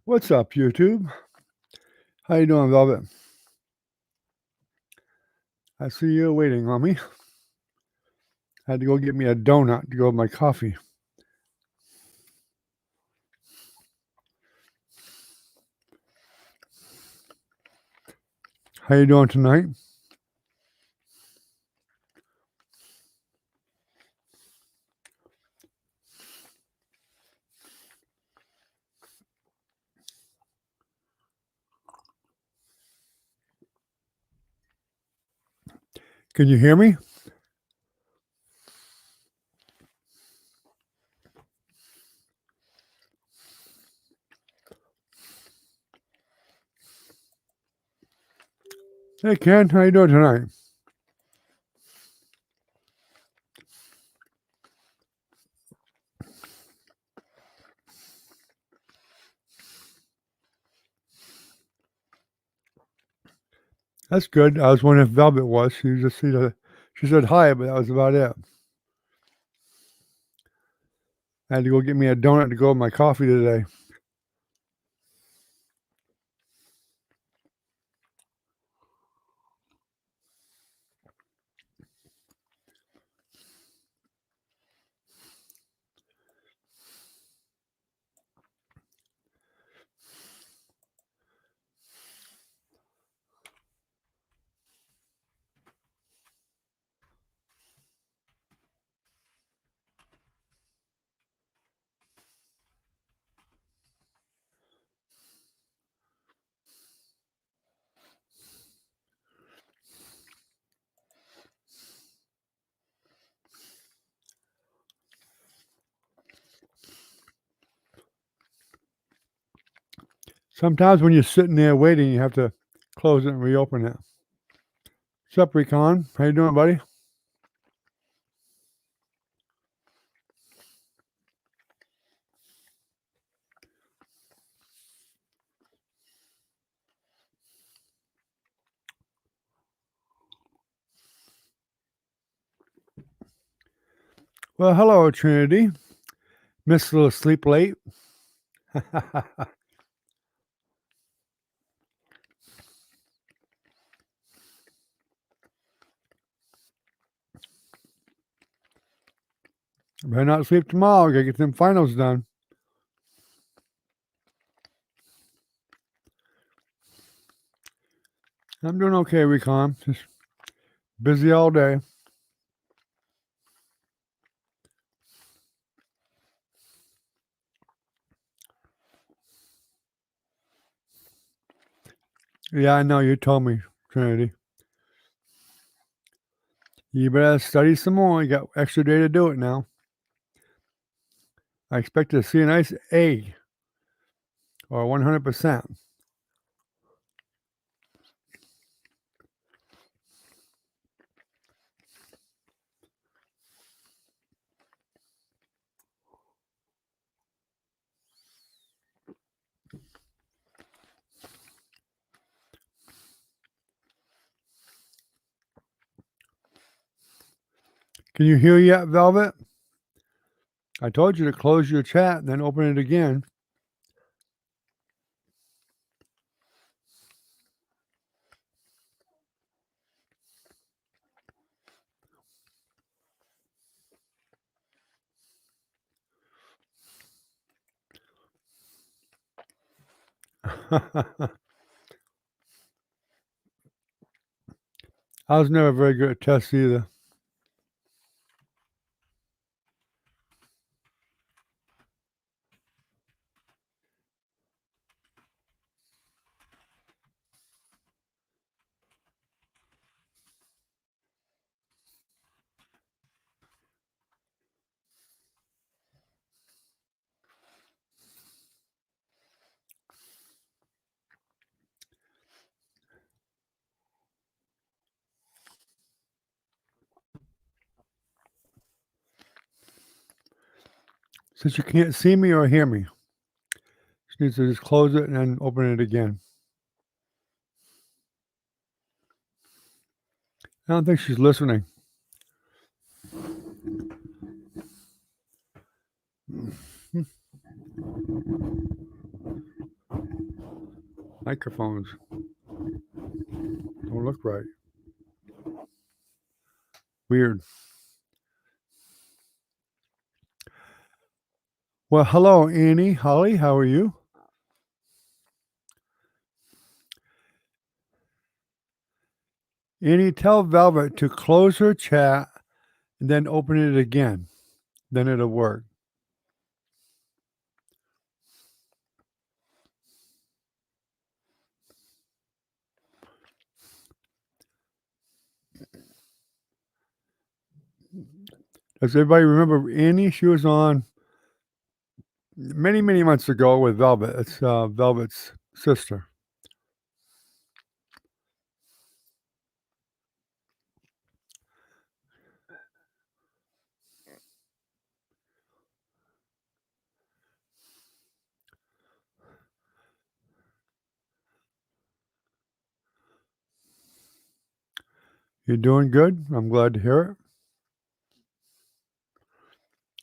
What's up, YouTube? How you doing, Velvet? I see you waiting on me. I had to go get me a donut to go with my coffee. How you doing tonight? Can you hear me? Hey, Ken. How you doing tonight? That's good. I was wondering if Velvet was. She said hi, but that was about it. I had to go get me a donut to go with my coffee today. Sometimes when you're sitting there waiting, you have to close it and reopen it. What's up, Recon? How you doing, buddy? Well, hello, Trinity. Missed a little sleep late. Better not sleep tomorrow. Gotta get them finals done. I'm doing okay, Recon. Just busy all day. Yeah, I know. You told me, Trinity. You better study some more. You got extra day to do it now. I expect to see a nice A or 100%. Can you hear yet, Velvet? I told you to close your chat and then open it again. I was never very good at tests either. Since you can't see me or hear me, she needs to just close it and then open it again. I don't think she's listening. Microphones don't look right. Weird. Well, hello, Annie. Holly, how are you? Annie, tell Velvet to close her chat and then open it again. Then it'll work. Does everybody remember Annie? She was on many, many months ago with Velvet. It's Velvet's sister. You're doing good. I'm glad to hear it.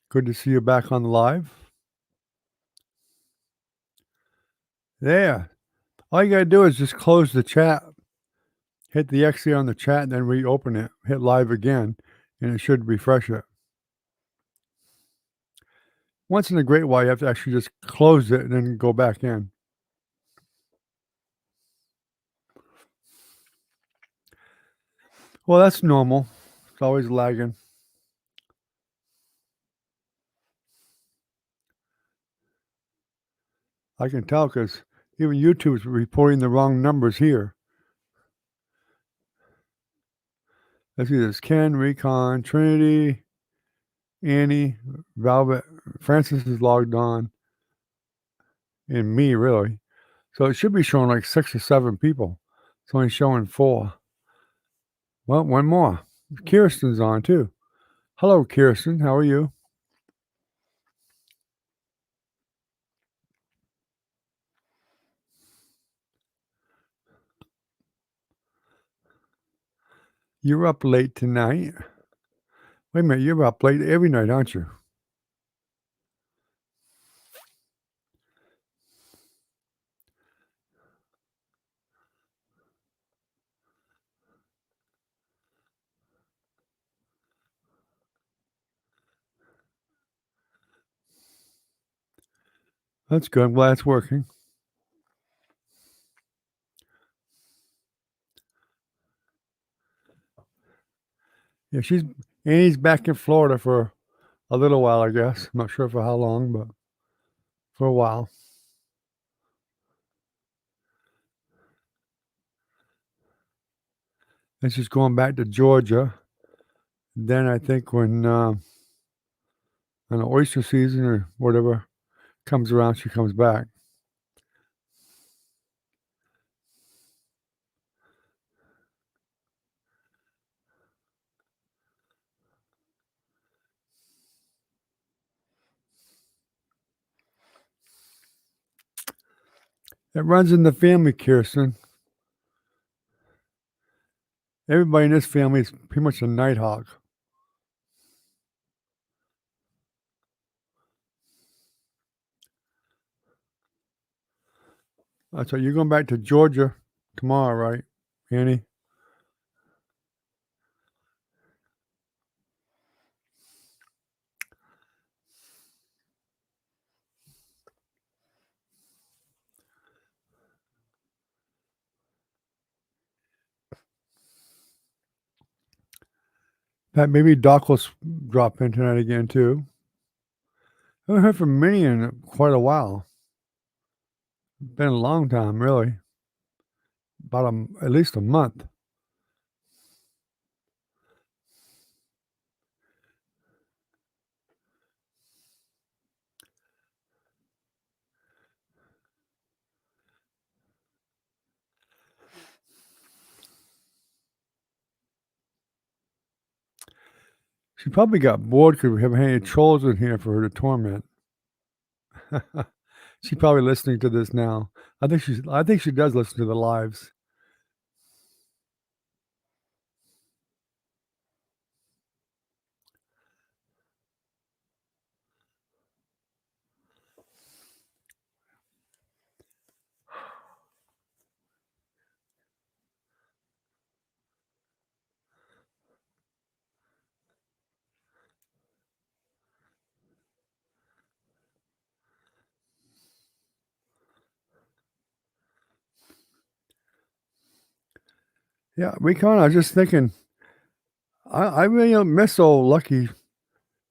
Good to see you back on the live. There. All you got to do is just close the chat, hit the X on the chat, and then reopen it, hit live again, and it should refresh it. Once in a great while, you have to actually just close it and then go back in. Well, that's normal. It's always lagging. I can tell because even YouTube's reporting the wrong numbers here. Let's see, there's Ken, Recon, Trinity, Annie, Velvet, Francis is logged on, and me, really. So it should be showing like 6 or 7 people. It's only showing 4. Well, one more. Kirsten's on too. Hello, Kirsten. How are you? You're up late tonight. Wait a minute, you're up late every night, aren't you? That's good. I'm glad it's working. Yeah, Annie's back in Florida for a little while, I guess. I'm not sure for how long, but for a while. And she's going back to Georgia. Then I think when an oyster season or whatever comes around, she comes back. It runs in the family, Kirsten. Everybody in this family is pretty much a nighthawk. So you're going back to Georgia tomorrow, right, Annie? That maybe Doc will drop in tonight again too. I haven't heard from Minnie in quite a while. Been a long time, really. About at least a month. She probably got bored because we haven't had any trolls in here for her to torment. She's probably listening to this now. I think she does listen to the lives. Yeah, Recon, I was just thinking, I really miss old Lucky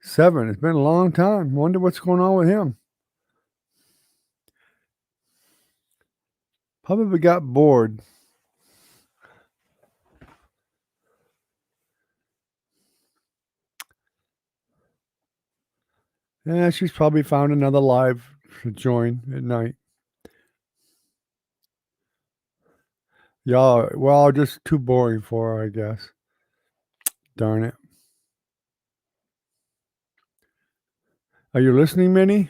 7. It's been a long time. Wonder what's going on with him. Probably got bored. Yeah, she's probably found another live to join at night. Y'all, well, just too boring for her, I guess. Darn it. Are you listening, Minnie?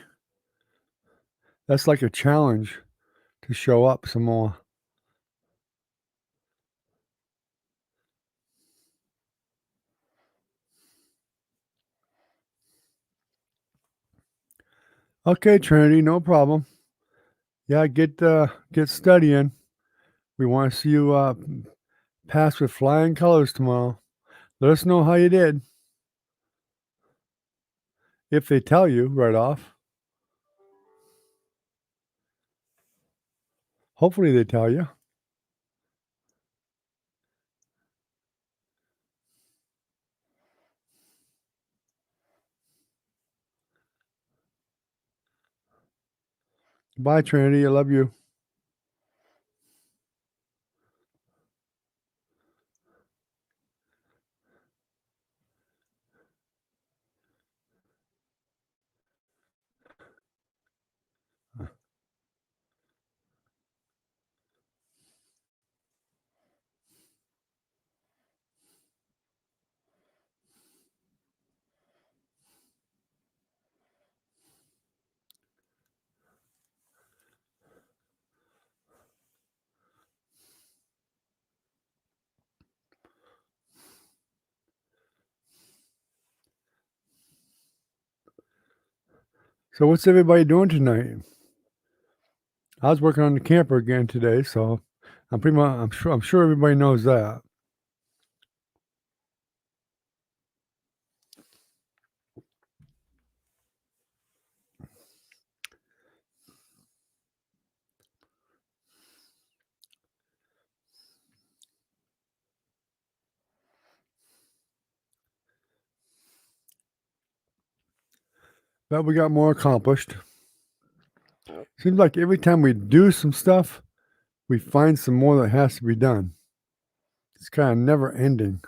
That's like a challenge to show up some more. Okay, Trinity, no problem. Yeah, get studying. We want to see you pass with flying colors tomorrow. Let us know how you did. If they tell you right off. Hopefully they tell you. Bye, Trinity. I love you. So what's everybody doing tonight? I was working on the camper again today, so I'm sure everybody knows that. But we got more accomplished. Seems like every time we do some stuff, we find some more that has to be done. It's kind of never ending.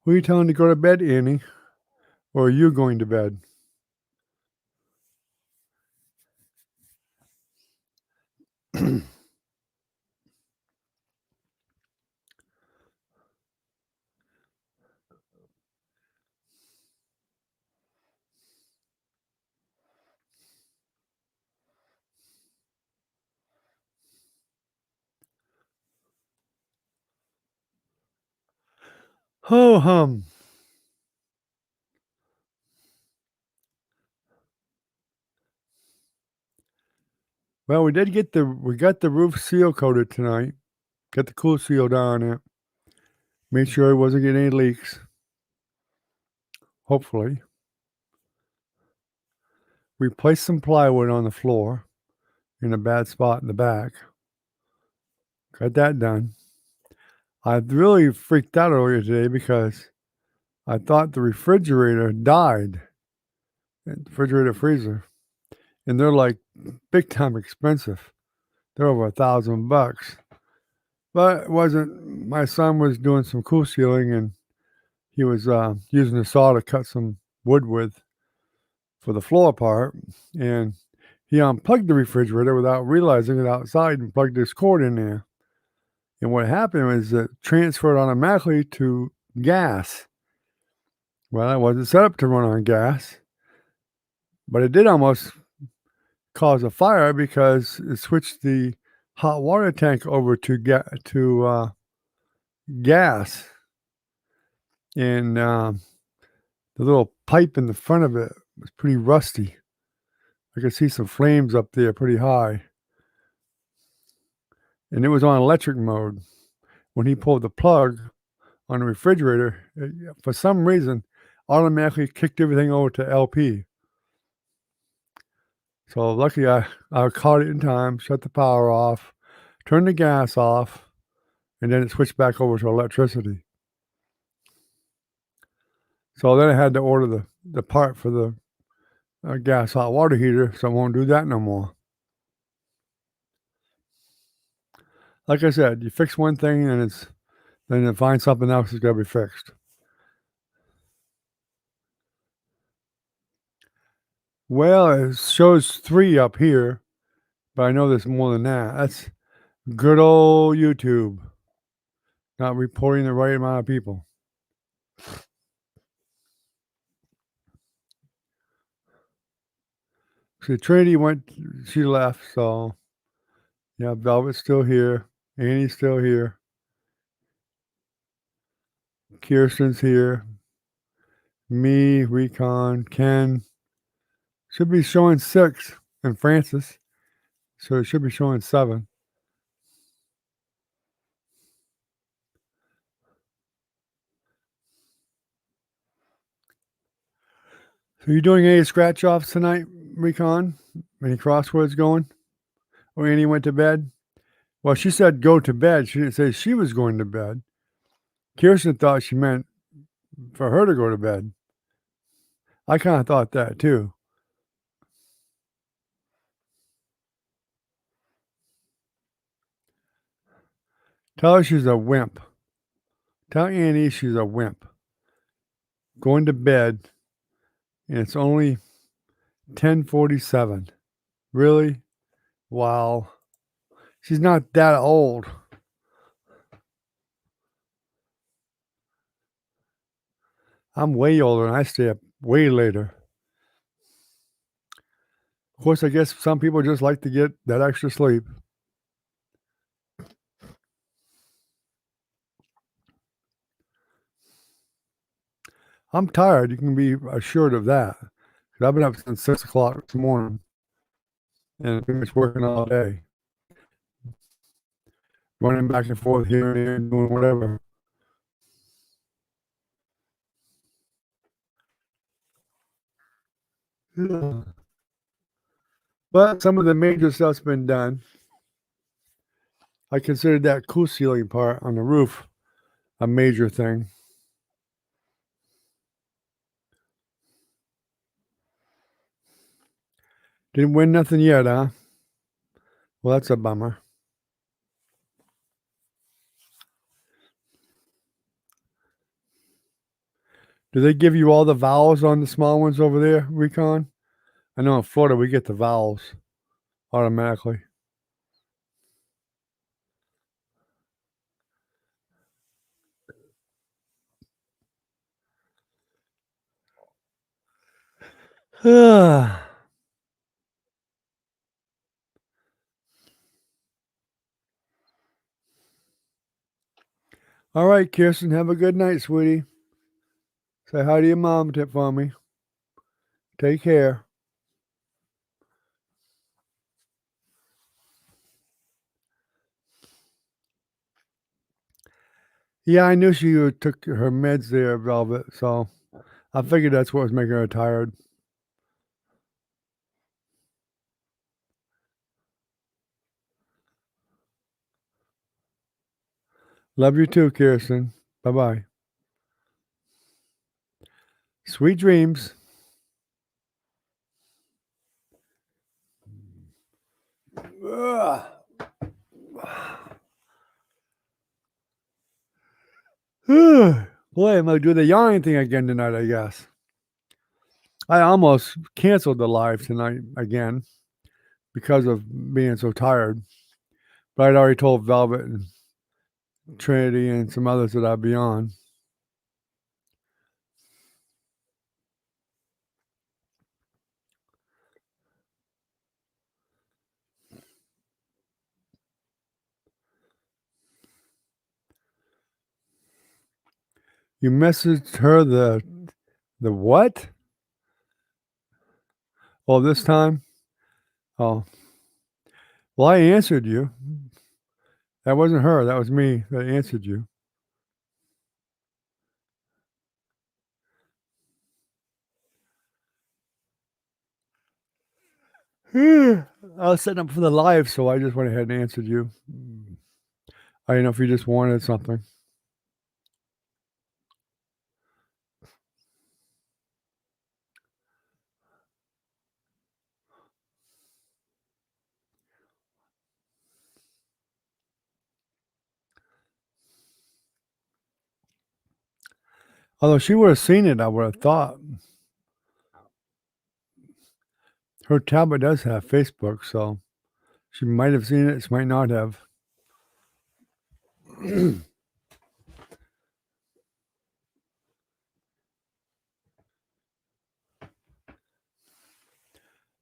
Who are you telling to go to bed, Annie? Or are you going to bed? Ho hum. Well, we got the roof seal coated tonight. Got the cool seal down it. Made sure it wasn't getting any leaks. Hopefully. We placed some plywood on the floor in a bad spot in the back. Got that done. I really freaked out earlier today because I thought the refrigerator died. The refrigerator freezer. And they're like big time expensive. They're over $1,000. But it wasn't. My son was doing some cool sealing and he was using a saw to cut some wood with for the floor part. And he unplugged the refrigerator without realizing it outside and plugged this cord in there. And what happened was it transferred automatically to gas. Well, it wasn't set up to run on gas, but it did almost cause a fire because it switched the hot water tank over to gas, and the little pipe in the front of it was pretty rusty. I could see some flames up there pretty high. and it was on electric mode. When he pulled the plug on the refrigerator, for some reason, automatically kicked everything over to LP. So luckily I caught it in time, shut the power off, turned the gas off, and then it switched back over to electricity. So then I had to order the part for the gas hot water heater, so I won't do that no more. Like I said, you fix one thing and then you find something else that's got to be fixed. Well, it shows 3 up here, but I know there's more than that. That's good old YouTube, not reporting the right amount of people. See, Trinity she left, so yeah, Velvet's still here. Annie's still here. Kirsten's here. Me, Recon, Ken. Should be showing 6, and Francis. So it should be showing 7. So you doing any scratch offs tonight, Recon? Any crosswords going? Or Annie went to bed? Well, she said go to bed. She didn't say she was going to bed. Kirsten thought she meant for her to go to bed. I kind of thought that too. Tell her she's a wimp. Tell Annie she's a wimp. Going to bed, and it's only 10:47. Really? Wow. She's not that old. I'm way older and I stay up way later. Of course, I guess some people just like to get that extra sleep. I'm tired. You can be assured of that. 'Cause I've been up since 6 o'clock this morning and pretty much working all day, running back and forth here and there, doing whatever. Yeah. But some of the major stuff's been done. I considered that cool ceiling part on the roof a major thing. Didn't win nothing yet, huh? Well, that's a bummer. Do they give you all the vowels on the small ones over there, Recon? I know in Florida we get the vowels automatically. All right, Kirsten, have a good night, sweetie. Say hi to your mom for me. Take care. Yeah, I knew she took her meds there, Velvet, so I figured that's what was making her tired. Love you too, Kirsten. Bye-bye. Sweet dreams. Ugh. Boy, I'm going to do the yawning thing again tonight, I guess. I almost canceled the live tonight again because of being so tired. But I'd already told Velvet and Trinity and some others that I'd be on. You messaged her the what? Oh, this time? Oh. Well, I answered you. That wasn't her, that was me that answered you. I was setting up for the live, so I just went ahead and answered you. I didn't know if you just wanted something. Although she would have seen it, I would have thought. Her tablet does have Facebook, so she might have seen it, she might not have.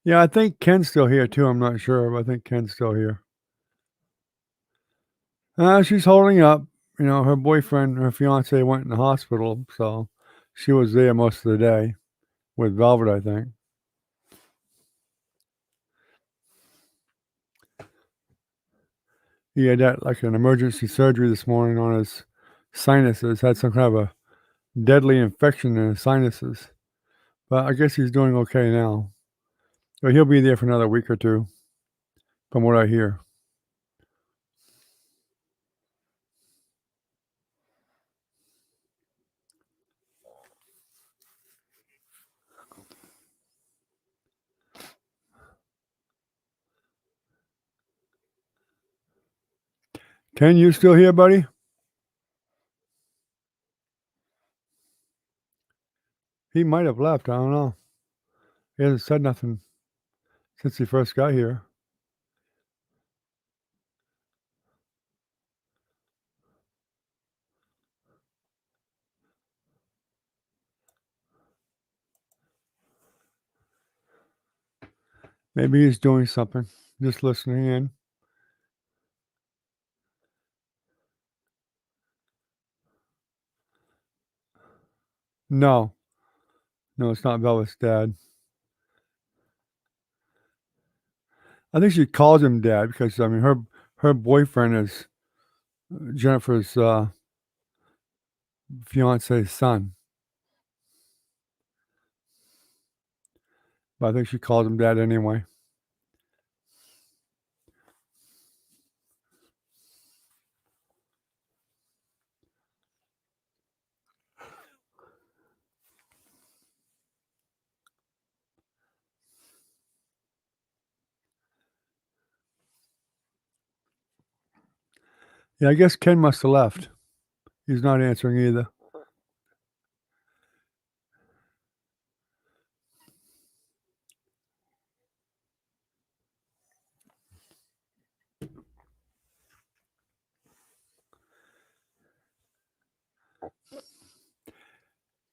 Yeah, I think Ken's still here too, I'm not sure, but I think Ken's still here. She's holding up. You know, her boyfriend, her fiance went in the hospital, so she was there most of the day with Velvet, I think. He had that like an emergency surgery this morning on his sinuses, had some kind of a deadly infection in his sinuses. But I guess he's doing okay now. But he'll be there for another week or two, from what I hear. Ken, you still here, buddy? He might have left. I don't know. He hasn't said nothing since he first got here. Maybe he's doing something, just listening in. No, no, it's not Velvet's dad. I think she calls him dad because I mean her boyfriend is Jennifer's fiance's son, but I think she calls him dad anyway. Yeah, I guess Ken must have left. He's not answering either.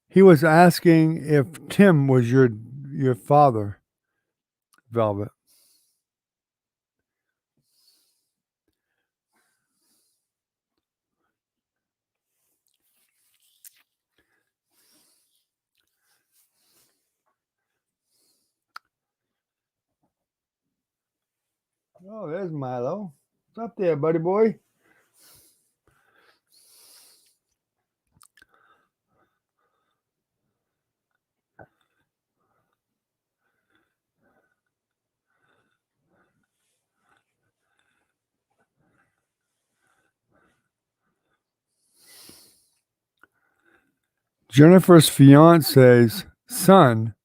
He was asking if Tim was your father, Velvet. Oh, there's Milo. What's up there, buddy boy? Jennifer's fiance's son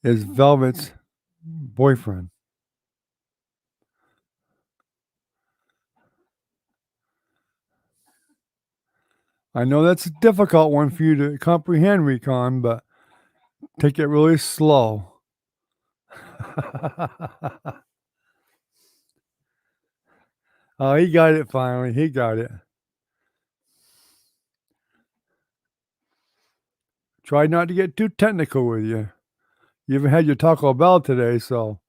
is Velvet's boyfriend. I know that's a difficult one for you to comprehend, Recon, but take it really slow. Oh, he got it finally. He got it. Try not to get too technical with you. You haven't had your Taco Bell today, so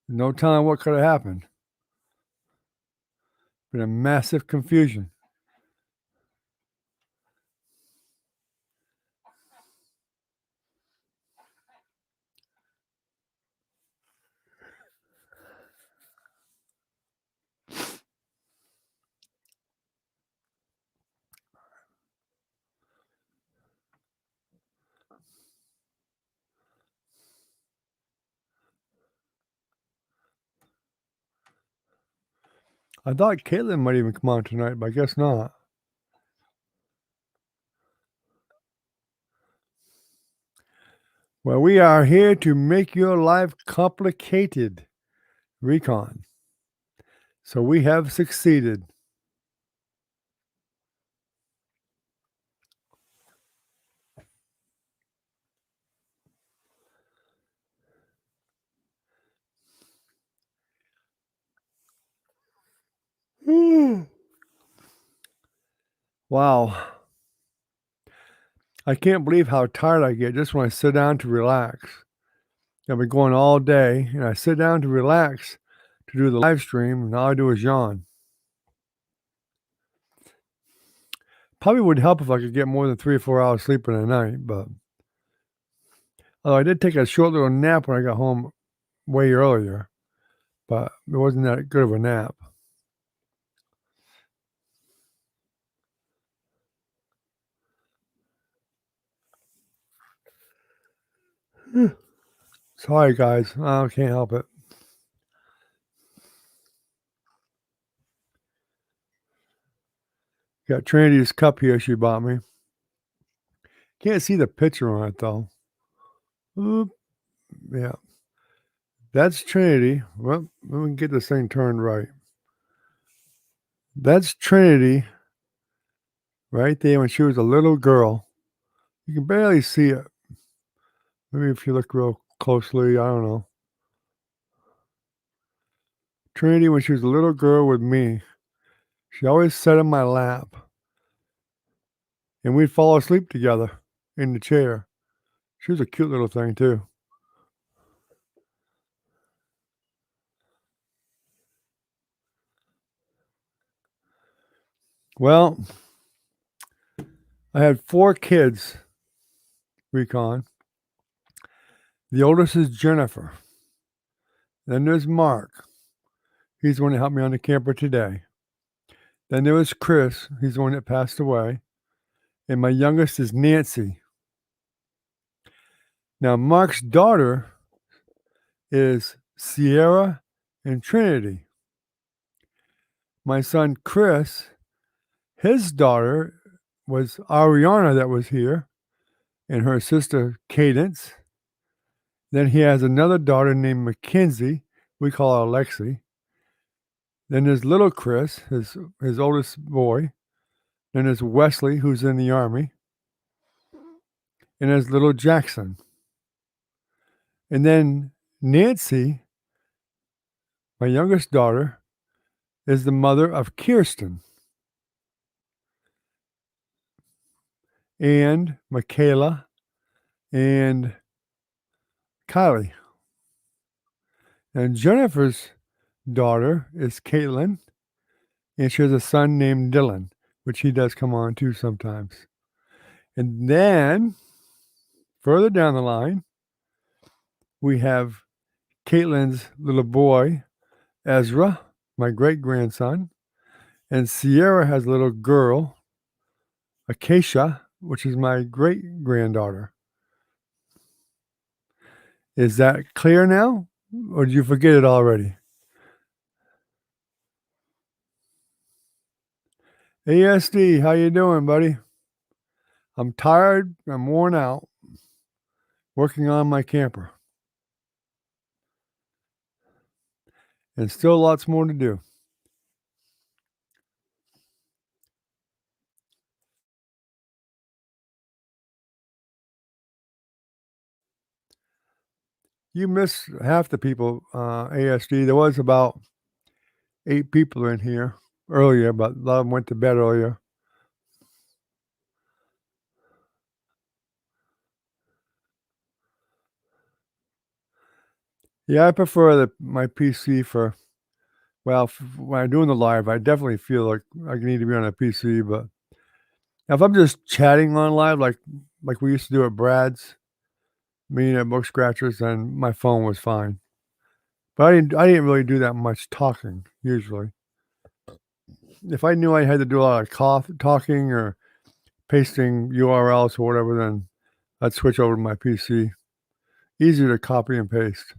no telling what could have happened. Been a massive confusion. I thought Caitlin might even come on tonight, but I guess not. Well, we are here to make your life complicated, Recon. So we have succeeded. Wow. I can't believe how tired I get just when I sit down to relax. I've been going all day, and I sit down to relax to do the live stream, and all I do is yawn. Probably would help if I could get more than 3 or 4 hours sleep in a night, but although I did take a short little nap when I got home way earlier, but it wasn't that good of a nap. Sorry, guys. I can't help it. Got Trinity's cup here she bought me. Can't see the picture on it, though. Oop. Yeah. That's Trinity. Well, let me get this thing turned right. That's Trinity right there when she was a little girl. You can barely see it. Maybe if you look real closely, I don't know. Trinity when she was a little girl with me. She always sat in my lap. And we'd fall asleep together in the chair. She was a cute little thing, too. Well, I had 4 kids, Recon. The oldest is Jennifer. Then there's Mark. He's the one that helped me on the camper today. Then there was Chris. He's the one that passed away. And my youngest is Nancy. Now, Mark's daughter is Sierra and Trinity. My son Chris, his daughter was Ariana that was here, and her sister Cadence. Then he has another daughter named Mackenzie. We call her Lexi. Then there's little Chris, his oldest boy. Then there's Wesley, who's in the Army. And there's little Jackson. And then Nancy, my youngest daughter, is the mother of Kirsten. And Michaela and Kylie. And Jennifer's daughter is Caitlin, and she has a son named Dylan, which he does come on to sometimes. And then further down the line, we have Caitlin's little boy, Ezra, my great-grandson, and Sierra has a little girl, Acacia, which is my great-granddaughter. Is that clear now, or did you forget it already? EST, how you doing, buddy? I'm tired. I'm worn out. Working on my camper. And still lots more to do. You miss half the people, ASD. There was about 8 people in here earlier, but a lot of them went to bed earlier. Yeah, I prefer my PC for when I'm doing the live, I definitely feel like I need to be on a PC, but if I'm just chatting on live like we used to do at Brad's, me and Book Scratchers, then my phone was fine. But I didn't really do that much talking usually. If I knew I had to do a lot of talking or pasting URLs or whatever, then I'd switch over to my PC. Easier to copy and paste.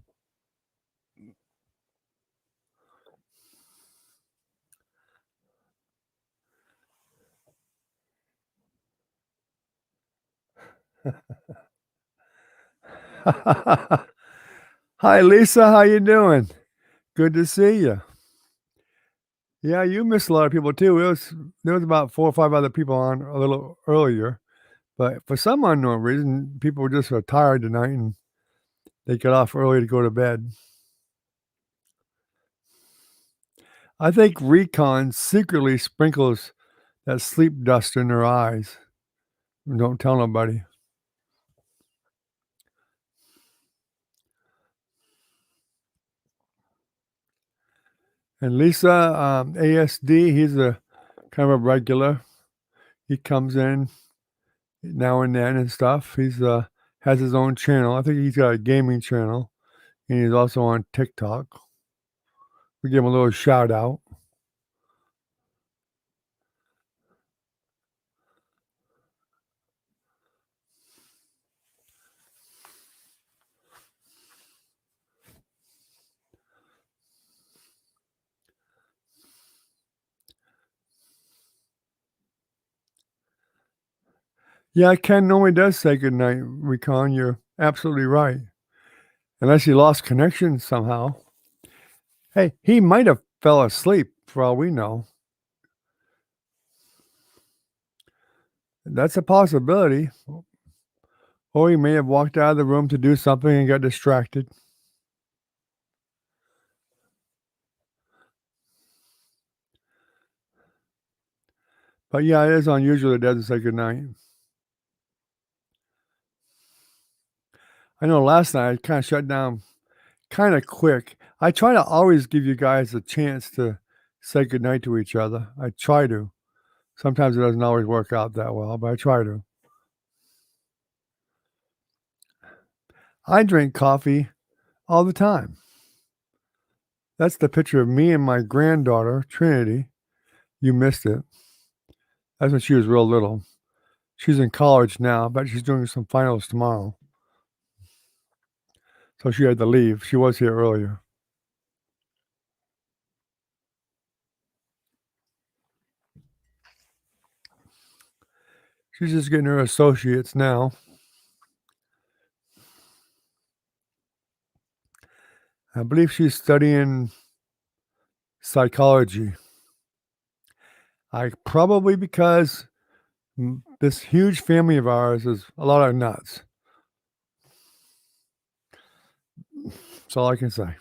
Hi, Lisa. How you doing? Good to see you. Yeah, you missed a lot of people too. There was about 4 or 5 other people on a little earlier, but for some unknown reason, people were just so tired tonight and they got off early to go to bed. I think Recon secretly sprinkles that sleep dust in their eyes. Don't tell nobody. And Lisa, ASD, he's a kind of a regular. He comes in now and then and stuff. He's has his own channel. I think he's got a gaming channel, and he's also on TikTok. We give him a little shout out. Yeah, Ken normally does say goodnight, Recon. You're absolutely right. Unless he lost connection somehow. Hey, he might have fell asleep for all we know. That's a possibility. Or he may have walked out of the room to do something and got distracted. But yeah, it is unusual that he doesn't say goodnight. I know last night I kind of shut down kind of quick. I try to always give you guys a chance to say goodnight to each other. I try to. Sometimes it doesn't always work out that well, but I try to. I drink coffee all the time. That's the picture of me and my granddaughter, Trinity. You missed it. That's when she was real little. She's in college now, but she's doing some finals tomorrow. So she had to leave. She was here earlier. She's just getting her associates now. I believe she's studying psychology. I probably because this huge family of ours is a lot of nuts. That's all I can say.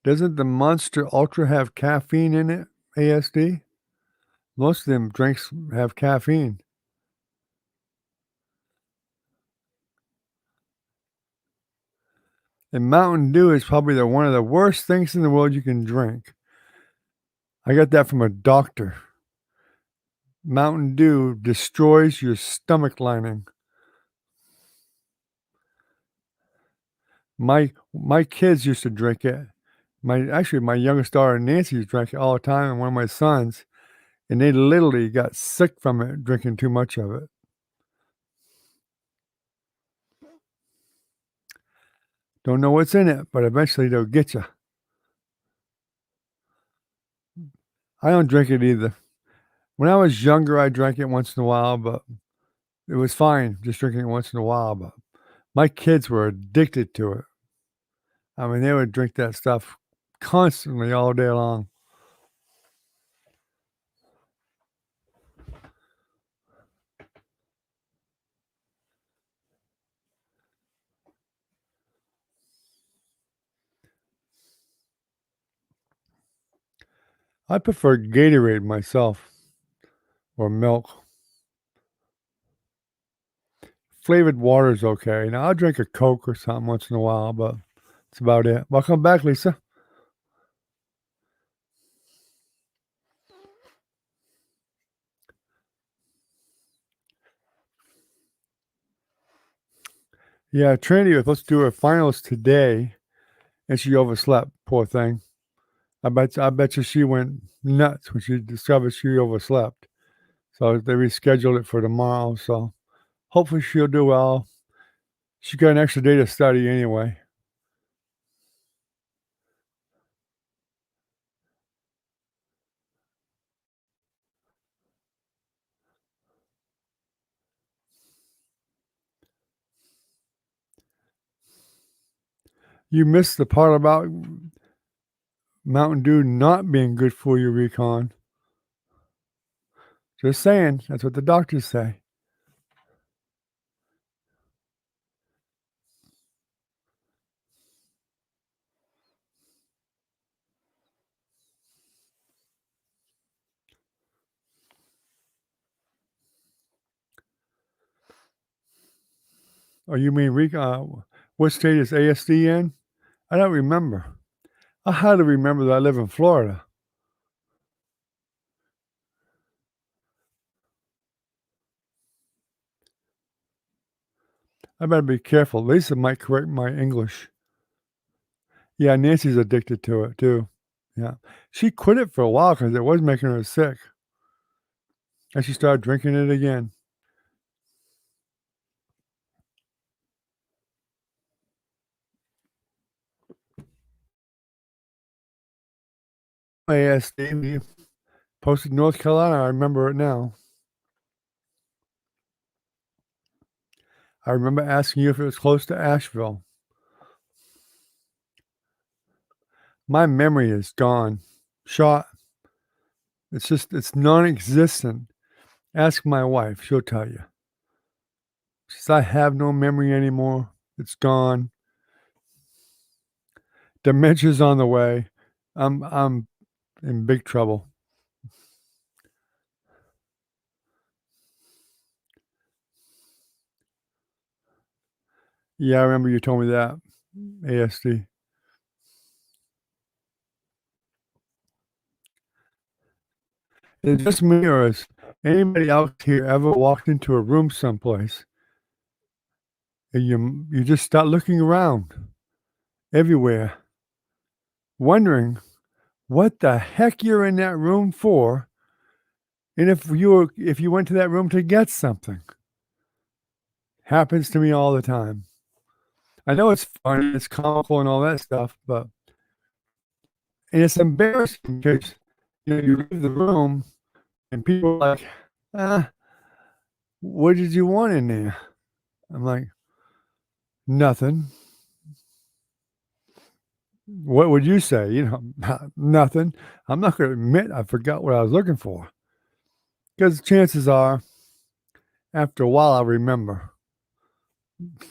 Doesn't the Monster Ultra have caffeine in it, ASD? Most of them drinks have caffeine. And Mountain Dew is probably one of the worst things in the world you can drink. I got that from a doctor. Mountain Dew destroys your stomach lining. My kids used to drink it. My youngest daughter Nancy drank it all the time, and one of my sons, and they literally got sick from it drinking too much of it. Don't know what's in it, but eventually they'll get you. I don't drink it either. When I was younger, I drank it once in a while, but it was fine just drinking it once in a while. But my kids were addicted to it. I mean, they would drink that stuff constantly all day long. I prefer Gatorade myself or milk. Flavored water is okay. Now, I'll drink a Coke or something once in a while, but that's about it. Welcome back, Lisa. Yeah, Trinity was supposed to do her finals today, and she overslept. Poor thing. I bet you she went nuts when she discovered she overslept. So they rescheduled it for tomorrow. So hopefully she'll do well. She got an extra day to study anyway. You missed the part about Mountain Dew not being good for you, Recon. Just saying, that's what the doctors say. Oh, you mean what state is ASD in? I don't remember. I had to remember that I live in Florida. I better be careful. Lisa might correct my English. Yeah, Nancy's addicted to it too. Yeah. She quit it for a while because it was making her sick. And she started drinking it again. ASD, we posted North Carolina. I remember it now. I remember asking you if it was close to Asheville. My memory is gone. Shot. It's non-existent. Ask my wife. She'll tell you. She says, I have no memory anymore. It's gone. Dementia's on the way. I'm in big trouble. Yeah, I remember you told me that. ASD. Is it just me, or has anybody else here ever walked into a room someplace and you just start looking around everywhere, wondering what the heck you're in that room for, and if you went to that room to get something? Happens to me all the time. I know it's funny, it's comical and all that stuff, but and it's embarrassing because you leave the room and people are like, what did you want in there? I'm like, nothing. What would you say? Nothing. I'm not going to admit I forgot what I was looking for because chances are, after a while, I'll remember.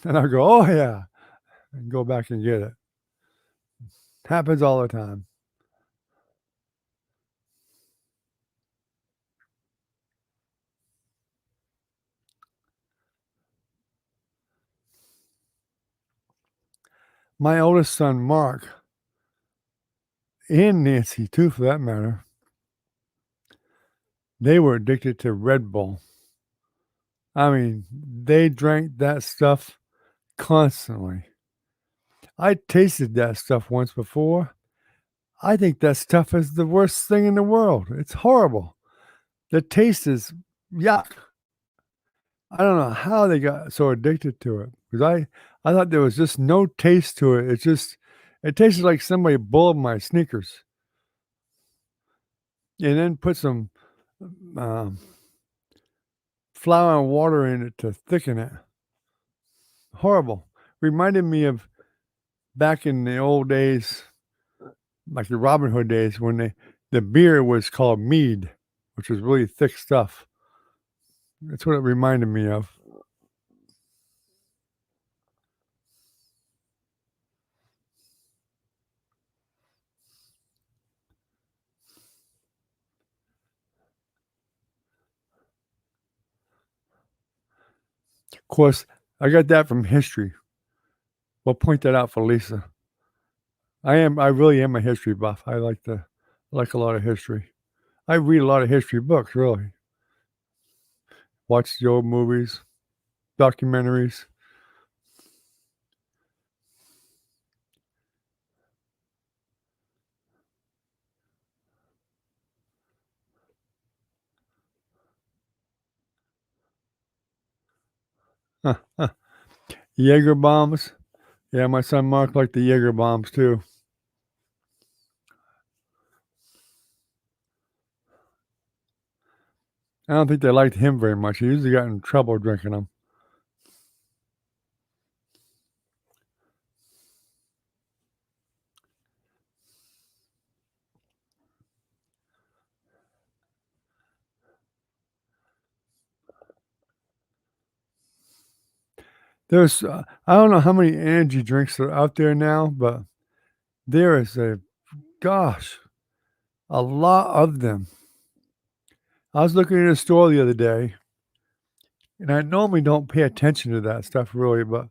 And I'll go, oh, yeah, and go back and get it. Happens all the time. My oldest son, Mark, and Nancy, too, for that matter, they were addicted to Red Bull. I mean, they drank that stuff constantly. I tasted that stuff once before. I think that stuff is the worst thing in the world. It's horrible. The taste is yuck. I don't know how they got so addicted to it because I thought there was just no taste to it. It tasted like somebody boiled my sneakers and then put some um, flour and water in it to thicken it. Horrible. Reminded me of back in the old days, like the Robin Hood days, when the beer was called mead, which was really thick stuff. That's what it reminded me of. Of course, I got that from history. We'll point that out for Lisa. I really am a history buff. I like a lot of history. I read a lot of history books, really. Watch the old movies, documentaries. Jaeger bombs. Yeah, my son Mark liked the Jaeger bombs too. I don't think they liked him very much. He usually got in trouble drinking them. There's, I don't know how many energy drinks are out there now, but there is gosh, a lot of them. I was looking in a store the other day, and I normally don't pay attention to that stuff really, but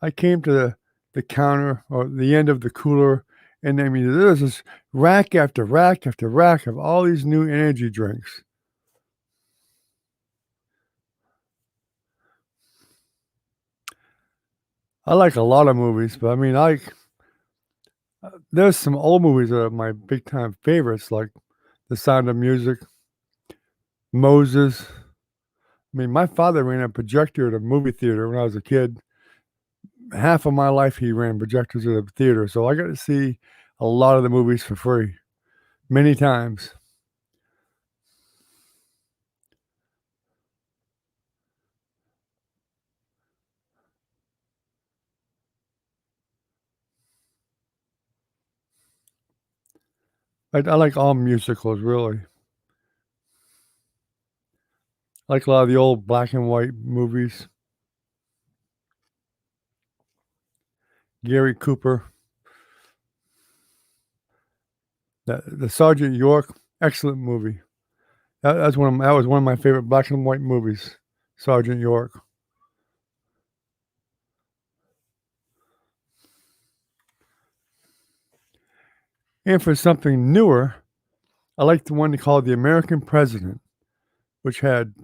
I came to the counter or the end of the cooler, and I mean, there's this rack after rack after rack of all these new energy drinks. I like a lot of movies, but I mean, there's some old movies that are my big time favorites, like The Sound of Music, Moses. I mean, my father ran a projector at a movie theater when I was a kid. Half of my life, he ran projectors at a theater, so I got to see a lot of the movies for free many times. I like all musicals, really. I like a lot of the old black and white movies. Gary Cooper, the Sergeant York, excellent movie. That was one of my favorite black and white movies, Sergeant York. And for something newer, I like the one called The American President, which had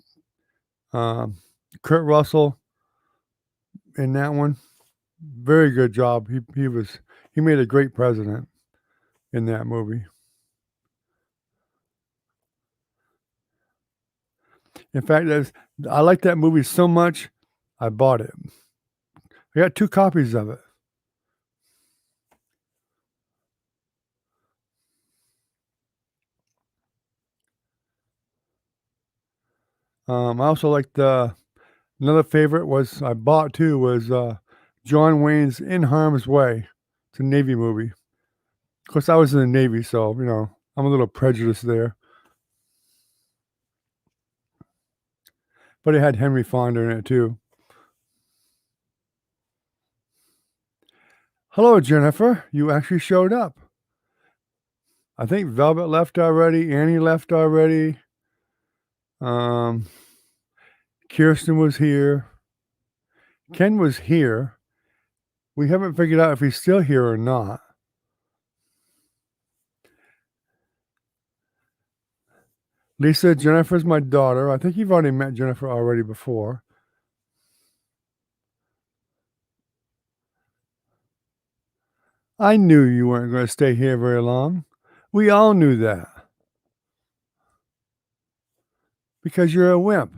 um, Kurt Russell in that one. Very good job. He made a great president in that movie. In fact, I like that movie so much, I bought it. I got 2 copies of it. I also liked another favorite was I bought too was John Wayne's In Harm's Way. It's a Navy movie. Of course, I was in the Navy, so I'm a little prejudiced there. But it had Henry Fonda in it too. Hello, Jennifer. You actually showed up. I think Velvet left already. Annie left already. Um, Kirsten was here. Ken was here. We haven't figured out if he's still here or not. Lisa, Jennifer's my daughter. I think you've already met Jennifer already before. I knew you weren't going to stay here very long. We all knew that. Because you're a wimp.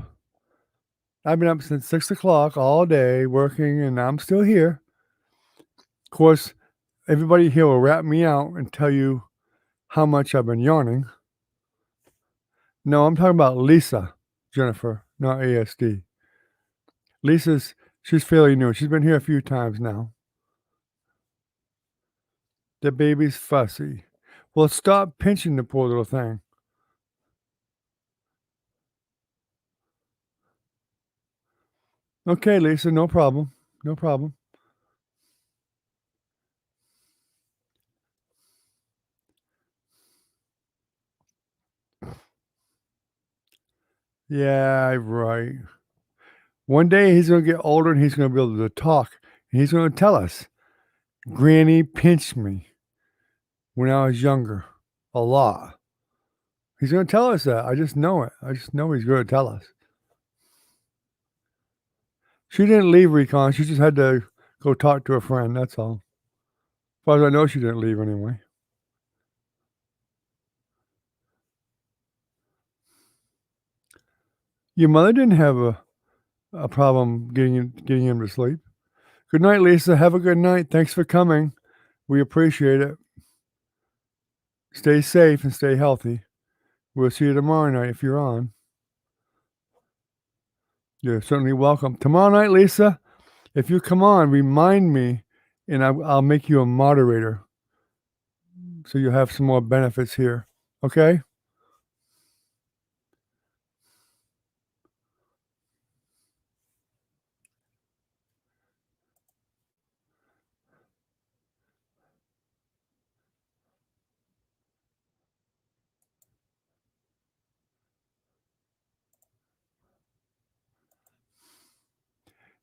I've been up since 6 o'clock all day working, and I'm still here. Of course, everybody here will rat me out and tell you how much I've been yawning. No, I'm talking about Lisa, Jennifer, not ASD. She's fairly new. She's been here a few times now. The baby's fussy. Well, stop pinching the poor little thing. Okay, Lisa, no problem. No problem. Yeah, right. One day he's going to get older and he's going to be able to talk. And he's going to tell us, Granny pinched me when I was younger a lot. He's going to tell us that. I just know it. I just know he's going to tell us. She didn't leave Recon. She just had to go talk to a friend. That's all. As far as I know, she didn't leave anyway. Your mother didn't have a problem getting him to sleep. Good night, Lisa. Have a good night. Thanks for coming. We appreciate it. Stay safe and stay healthy. We'll see you tomorrow night if you're on. You're certainly welcome. Tomorrow night, Lisa, if you come on, remind me, and I'll make you a moderator so you have some more benefits here. Okay?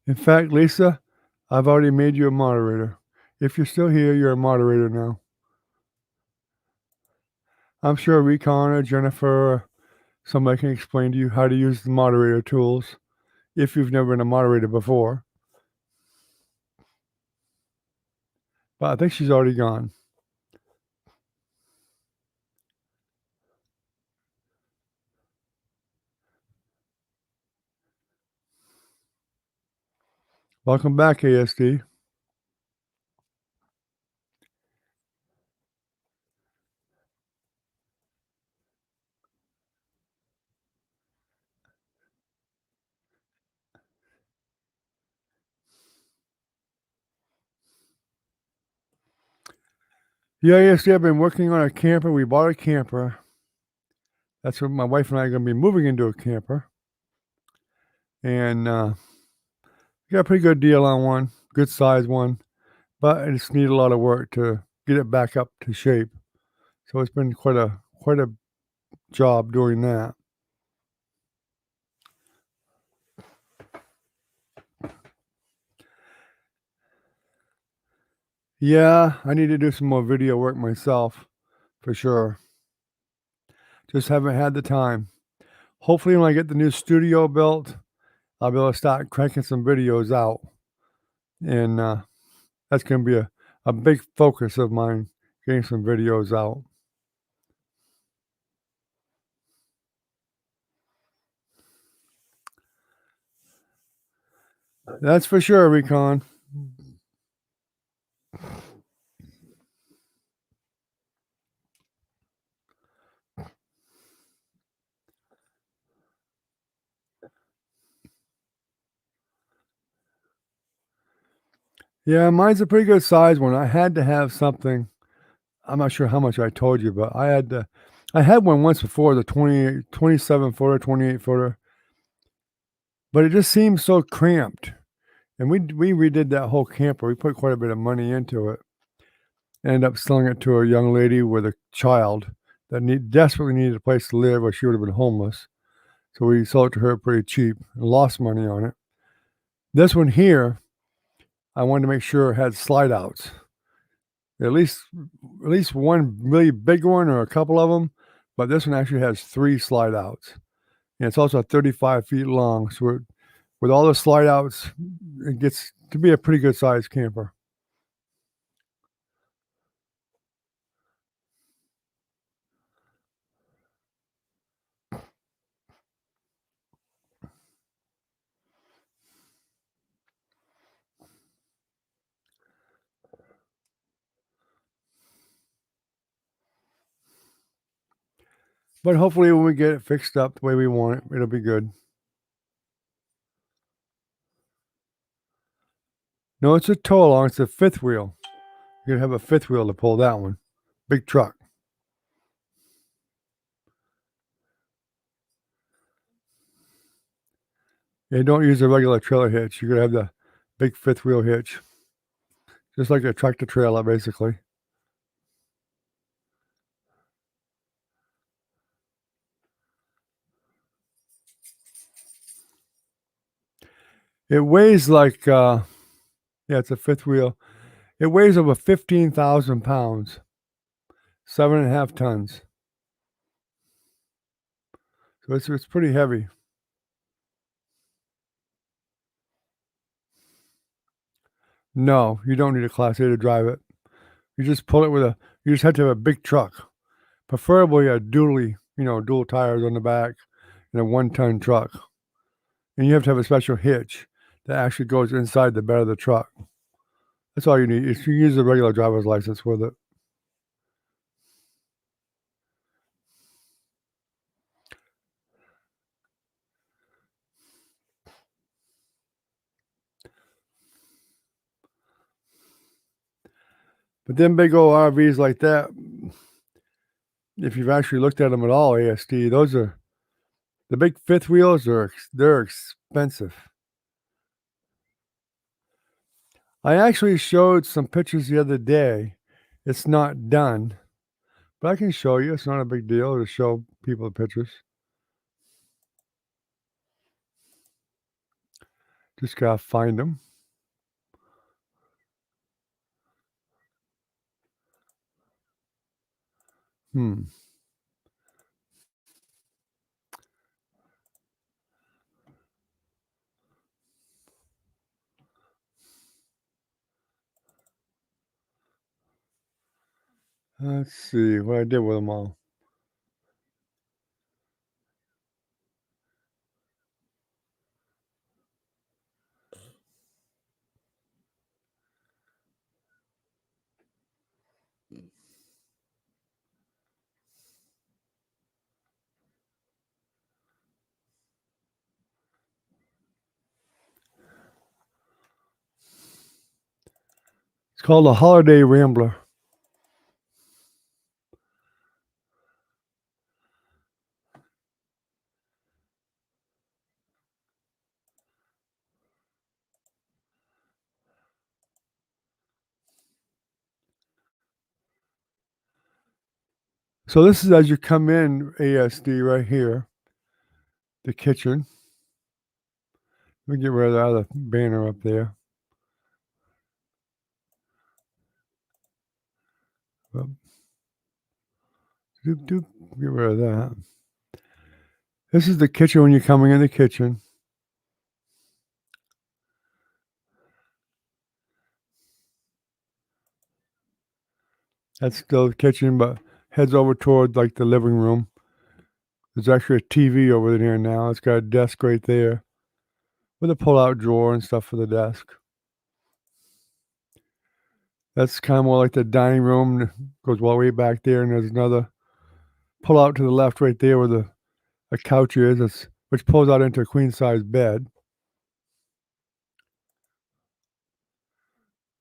In fact, Lisa, I've already made you a moderator. If you're still here, you're a moderator now. I'm sure Recon or Jennifer, somebody can explain to you how to use the moderator tools if you've never been a moderator before. But I think she's already gone. Welcome back, EST. Yeah, EST, I've been working on a camper. We bought a camper. That's what my wife and I are going to be moving into a camper. And got a pretty good deal on one, good size one. But I just need a lot of work to get it back up to shape. So it's been quite a job doing that. Yeah, I need to do some more video work myself, for sure. Just haven't had the time. Hopefully, when I get the new studio built, I'll be able to start cranking some videos out. And that's going to be a big focus of mine, getting some videos out. That's for sure, Recon. Yeah, mine's a pretty good size one. I had to have something. I'm not sure how much I told you, but I had one once before, the 27 footer, 28 footer, but it just seemed so cramped. And we redid that whole camper. We put quite a bit of money into it. Ended up selling it to a young lady with a child that desperately needed a place to live, or she would have been homeless. So we sold it to her pretty cheap and lost money on it. This one here, I wanted to make sure it had slide outs. At least one really big one or a couple of them, but this one actually has 3 slide outs. And it's also 35 feet long, so with all the slide outs, it gets to be a pretty good sized camper. But hopefully when we get it fixed up the way we want it, it'll be good. No, it's a tow along, it's a fifth wheel. You're gonna have a fifth wheel to pull that one. Big truck. Yeah, don't use a regular trailer hitch. You're gonna have the big fifth wheel hitch. Just like a tractor trailer, basically. It weighs like yeah, it's a fifth wheel. It weighs over 15,000 pounds. 7.5 tons. So it's pretty heavy. No, you don't need a Class A to drive it. You just pull it you just have to have a big truck. Preferably a dual tires on the back and a 1-ton truck. And you have to have a special hitch that actually goes inside the bed of the truck. That's all you need. If you use a regular driver's license with it. But then big old RVs like that, if you've actually looked at them at all, ASD, those are the big fifth wheels. They're expensive. I actually showed some pictures the other day. It's not done, but I can show you. It's not a big deal to show people the pictures. Just gotta find them. Hmm. Let's see what I did with them all. It's called a Holiday Rambler. So this is as you come in ASD right here, the kitchen. Let me get rid of the other banner up there. Doop, doop. Get rid of that. This is the kitchen when you're coming in the kitchen. That's still the kitchen, but heads over toward like the living room. There's actually a TV over there now. It's got a desk right there with a pull-out drawer and stuff for the desk. That's kind of more like the dining room. Goes all the way back there, and there's another pull-out to the left right there where a couch is, which pulls out into a queen-size bed.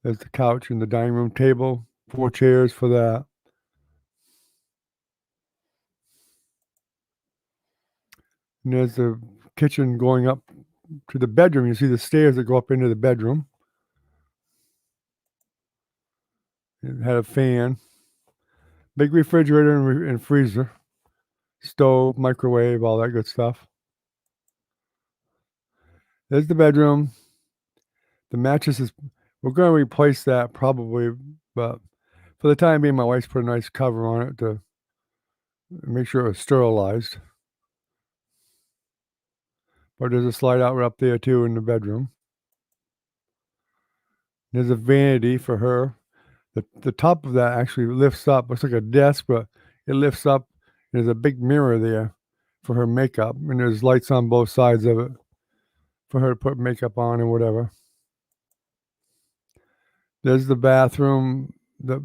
There's the couch and the dining room table, 4 chairs for that. And there's the kitchen going up to the bedroom. You see the stairs that go up into the bedroom. It had a fan, big refrigerator and freezer, stove, microwave, all that good stuff. There's the bedroom. The mattress is, we're going to replace that probably, but for the time being, my wife's put a nice cover on it to make sure it was sterilized. But there's a slide out right up there too in the bedroom. There's a vanity for her. The top of that actually lifts up. Looks like a desk, but it lifts up. There's a big mirror there for her makeup, and there's lights on both sides of it for her to put makeup on and whatever. There's the bathroom. The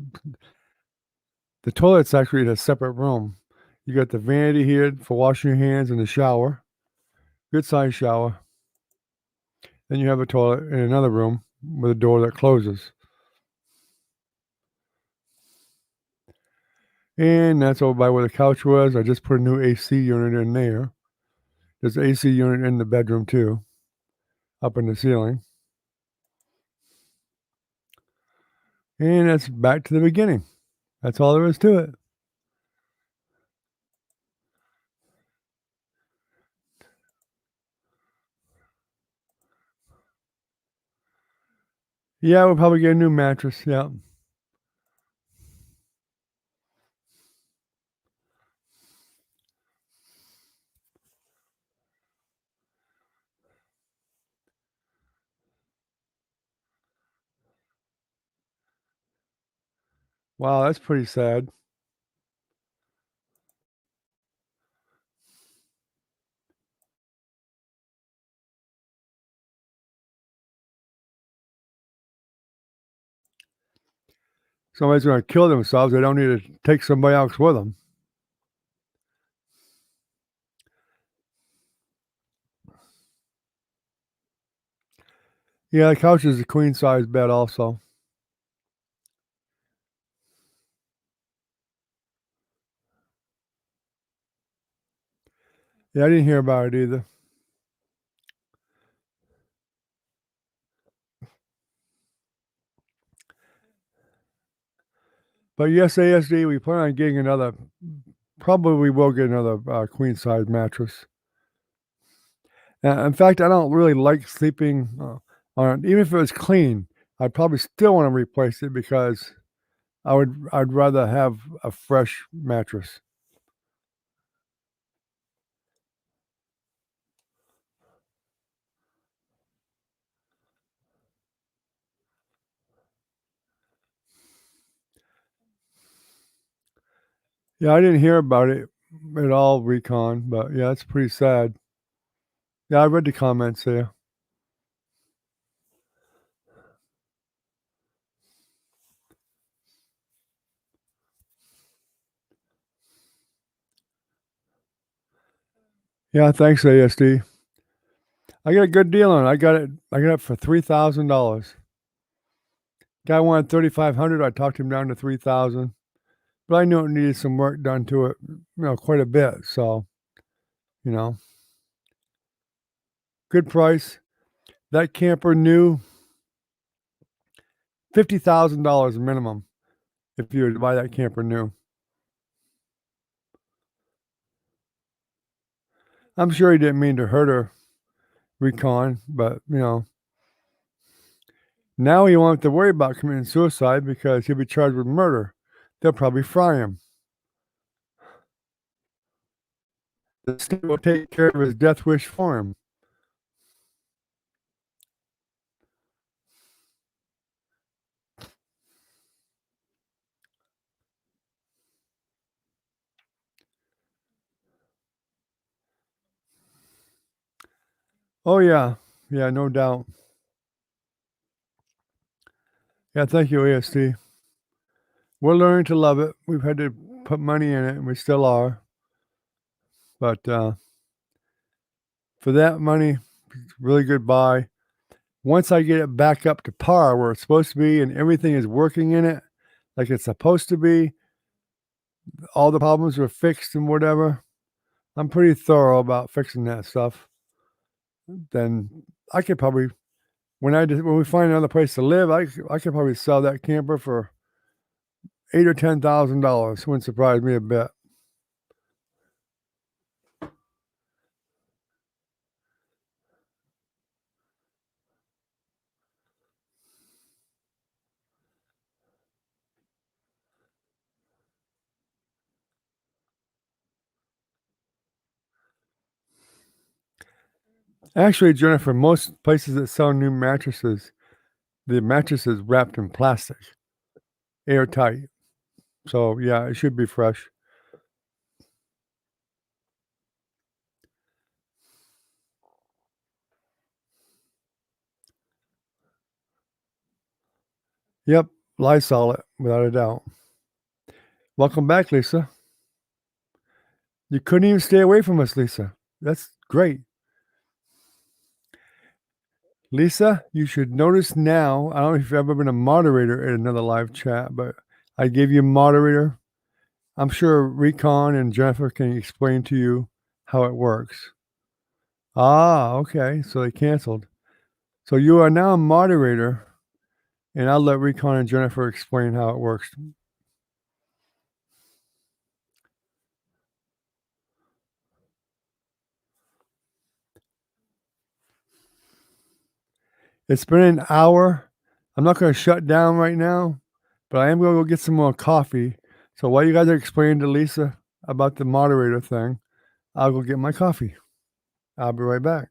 toilet's actually in a separate room. You got the vanity here for washing your hands and the shower. Good sized shower. Then you have a toilet in another room with a door that closes. And that's over by where the couch was. I just put a new AC unit in there. There's an AC unit in the bedroom too, up in the ceiling. And that's back to the beginning. That's all there is to it. Yeah, we'll probably get a new mattress. Yeah. Wow, that's pretty sad. Somebody's going to kill themselves. They don't need to take somebody else with them. Yeah, the couch is a queen size bed also. Yeah, I didn't hear about it either. But yes, ASD, we plan on getting another. Probably we will get another queen size mattress. In fact, I don't really like sleeping, on even if it was clean, I'd probably still wanna replace it because I'd rather have a fresh mattress. Yeah, I didn't hear about it at all, recon, but yeah, it's pretty sad. Yeah, I read the comments there. Yeah, thanks, ASD. I got a good deal on it. I got it for $3,000. Guy wanted 3,500. I talked him down to 3,000, but I knew it needed some work done to it, quite a bit. So, you know, good price. That camper new, $50,000 minimum if you were to buy that camper new. I'm sure he didn't mean to hurt her, recon, but now he won't have to worry about committing suicide because he'll be charged with murder. They'll probably fry him. The state will take care of his death wish for him. Oh, yeah. Yeah, no doubt. Yeah, thank you, AST. We're learning to love it. We've had to put money in it, and we still are. But for that money, it's a really good buy. Once I get it back up to par where it's supposed to be and everything is working in it like it's supposed to be, all the problems are fixed and whatever, I'm pretty thorough about fixing that stuff. Then I could probably when we find another place to live, I could probably sell that camper for 8 or $10,000. Wouldn't surprise me a bit. Actually, Jennifer, most places that sell new mattresses, the mattress is wrapped in plastic, airtight. So, yeah, it should be fresh. Yep, Lysol it, without a doubt. Welcome back, Lisa. You couldn't even stay away from us, Lisa. That's great. Lisa, you should notice now, I don't know if you've ever been a moderator at another live chat, but I gave you a moderator. I'm sure Recon and Jennifer can explain to you how it works. Ah, okay. So they canceled. So you are now a moderator, and I'll let Recon and Jennifer explain how it works. It's been an hour. I'm not going to shut down right now, but I am going to go get some more coffee. So while you guys are explaining to Lisa about the moderator thing, I'll go get my coffee. I'll be right back.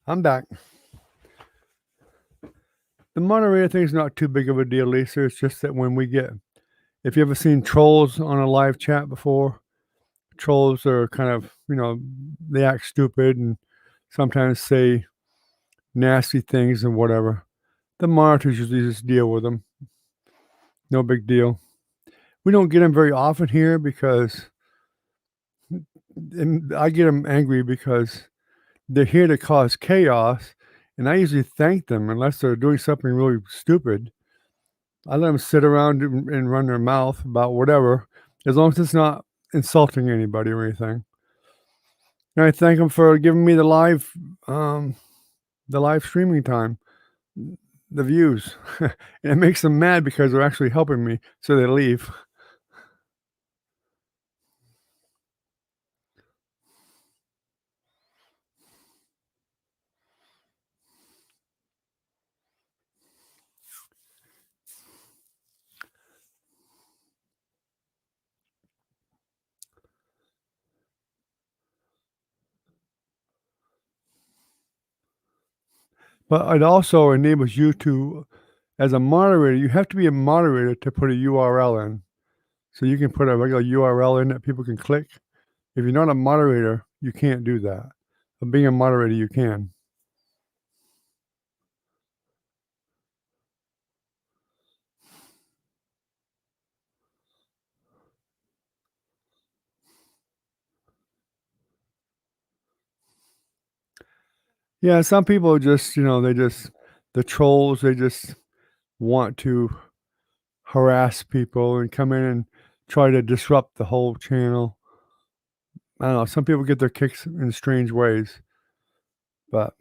I'm back. The moderator thing's not too big of a deal, Lisa. It's just that when we get, if you ever seen trolls on a live chat before, trolls are kind of, they act stupid and sometimes say nasty things and whatever. The monitors usually just deal with them. No big deal. We don't get them very often here because I get them angry because they're here to cause chaos, and I usually thank them unless they're doing something really stupid. I let them sit around and run their mouth about whatever, as long as it's not insulting anybody or anything. And I thank them for giving me the live streaming time, the views. And it makes them mad because they're actually helping me, so they leave. But it also enables you to, as a moderator, you have to be a moderator to put a URL in. So you can put a regular URL in that people can click. If you're not a moderator, you can't do that. But being a moderator, you can. Yeah, some people just, the trolls, they just want to harass people and come in and try to disrupt the whole channel. I don't know. Some people get their kicks in strange ways, but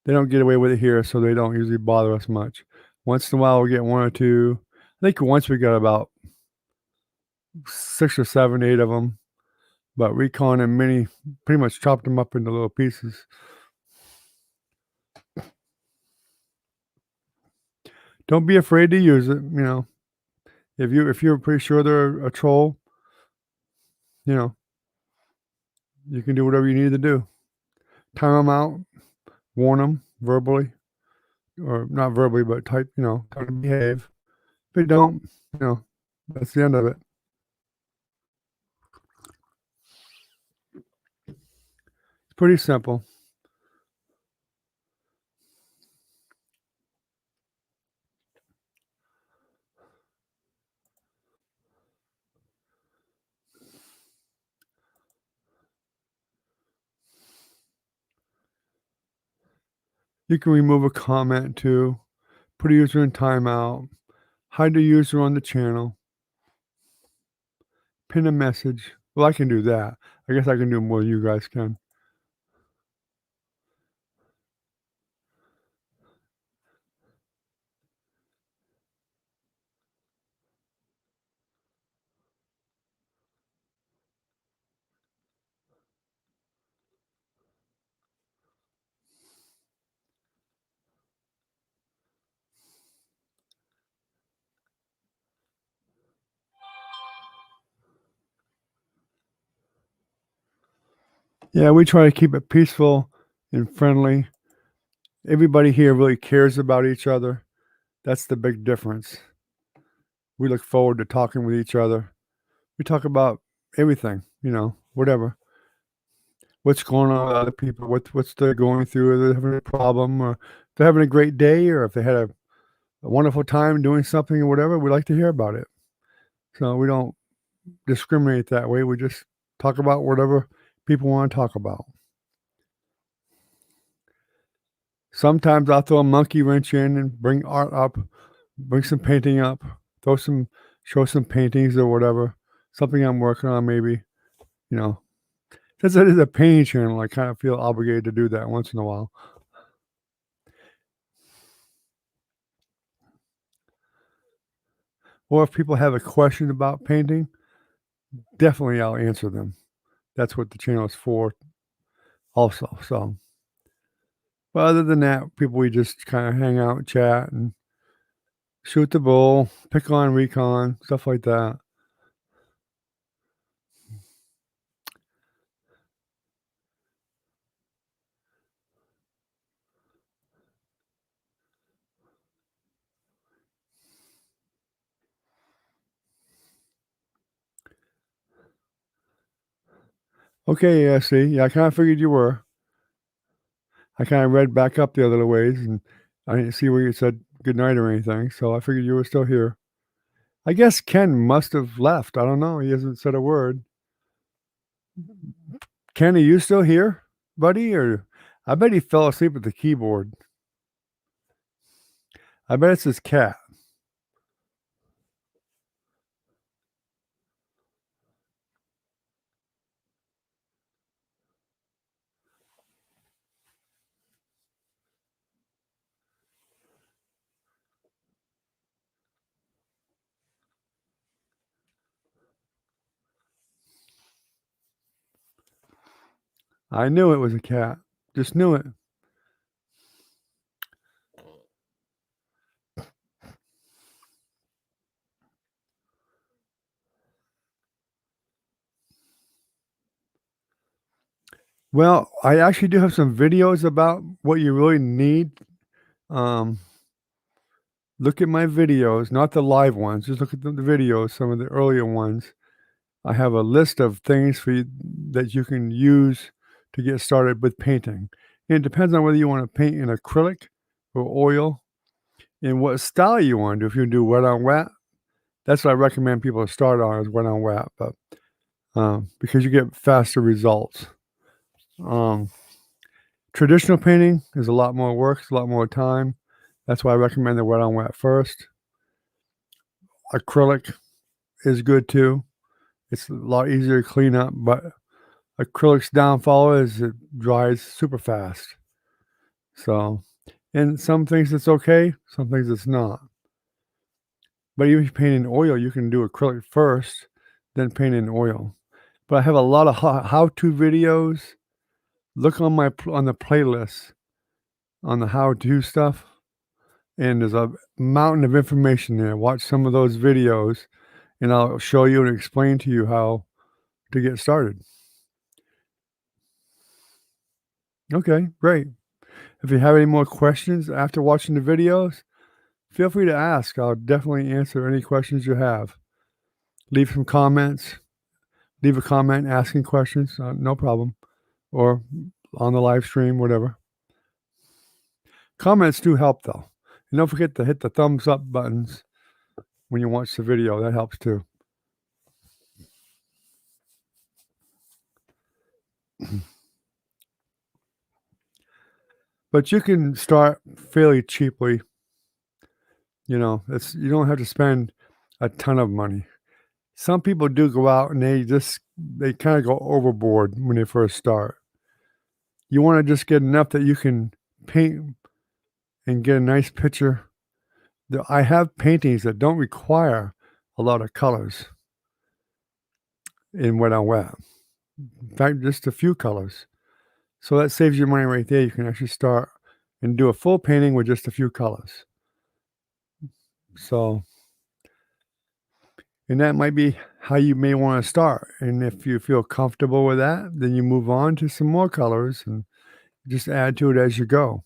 they don't get away with it here, so they don't usually bother us much. Once in a while, we get one or two. I think once we got about 6 or 7, 8 of them, but Recon and Mini pretty much chopped them up into little pieces. Don't be afraid to use it. If you're pretty sure they're a troll, you can do whatever you need to do. Time them out, warn them verbally, or not verbally, but tell them to behave. If they don't, that's the end of it. It's pretty simple. You can remove a comment too, put a user in timeout, hide the user on the channel, pin a message. Well, I can do that. I guess I can do more than you guys can. Yeah, we try to keep it peaceful and friendly. Everybody here really cares about each other. That's the big difference. We look forward to talking with each other. We talk about everything, whatever. What's going on with other people, what's they're going through, if they're having a problem, or if they're having a great day, or if they had a wonderful time doing something or whatever, we like to hear about it. So we don't discriminate that way. We just talk about whatever people want to talk about. Sometimes I'll throw a monkey wrench in and bring art up, bring some painting up, show some paintings or whatever, something I'm working on maybe, you know. Since it is a painting channel, I kind of feel obligated to do that once in a while. Or if people have a question about painting, definitely I'll answer them. That's what the channel is for also. So, but other than that, we just kind of hang out, chat, and shoot the bull, pick on Recon, stuff like that. Okay, yeah, see, yeah, I kinda figured you were. I kinda read back up the other ways, and I didn't see where you said goodnight or anything, so I figured you were still here. I guess Ken must have left, I don't know, he hasn't said a word. Ken, are you still here, buddy, or I bet he fell asleep at the keyboard. I bet it's his cat. I knew it was a cat. Just knew it. Well, I actually do have some videos about what you really need. Um, Look at my videos, not the live ones, just look at the videos, some of the earlier ones. I have a list of things for you that you can use to get started with painting. And it depends on whether you want to paint in acrylic or oil and what style you want to do. If you do wet on wet, that's what I recommend people start on is wet on wet, but because you get faster results. Um, Traditional painting is a lot more work, it's a lot more time. That's why I recommend the wet on wet first. Acrylic is good too. It's a lot easier to clean up, but acrylic's downfall is it dries super fast. So, and some things it's okay, some things it's not. But even if you paint in oil, you can do acrylic first, then paint in oil. But I have a lot of how-to videos. Look on on the playlist on the how-to stuff, and there's a mountain of information there. Watch some of those videos, and I'll show you and explain to you how to get started. Okay, great. If you have any more questions after watching the videos, feel free to ask. I'll definitely answer any questions you have. Leave some comments. Leave a comment asking questions, no problem, or on the live stream, whatever. Comments do help though. And don't forget to hit the thumbs up buttons when you watch the video. That helps too. But you can start fairly cheaply. It's you don't have to spend a ton of money. Some people do go out and they kind of go overboard when they first start. You want to just get enough that you can paint and get a nice picture. I have paintings that don't require a lot of colors in wet on wet. In fact, just a few colors. So that saves you money right there. You can actually start and do a full painting with just a few colors. So, and that might be how you may want to start. And if you feel comfortable with that, then you move on to some more colors and just add to it as you go.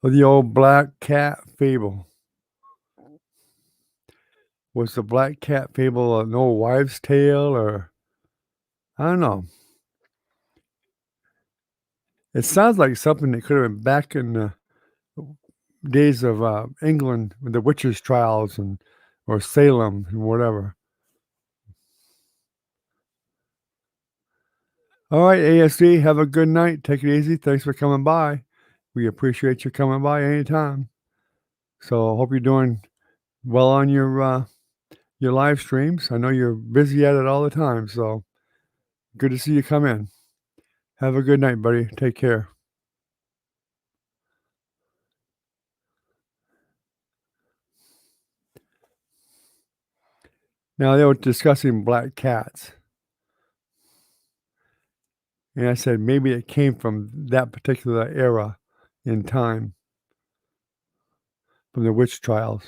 Well, the old black cat fable. Was the black cat fable an old wives' tale or I don't know. It sounds like something that could have been back in the days of, England with the witches' trials and or Salem and whatever. Alright, ASD, have a good night. Take it easy. Thanks for coming by. We appreciate you coming by anytime. So, I hope you're doing well on your live streams. I know you're busy at it all the time, so good to see you come in. Have a good night, buddy. Take care. Now, they were discussing black cats. And I said, maybe it came from that particular era in time. from the witch trials.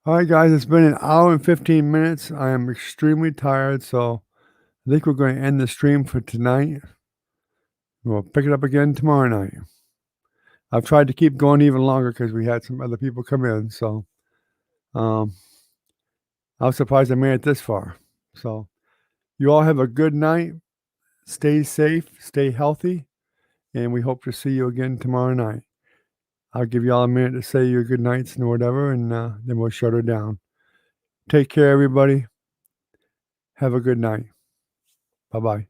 All right, guys, it's been an hour and 15 minutes. I am extremely tired, so I think we're going to end the stream for tonight. We'll pick it up again tomorrow night. I've tried to keep going even longer because we had some other people come in, so I was surprised I made it this far. So you all have a good night. Stay safe, stay healthy, and we hope to see you again tomorrow night. I'll give you all a minute to say your good nights and whatever, and then we'll shut her down. Take care, everybody. Have a good night. Bye-bye.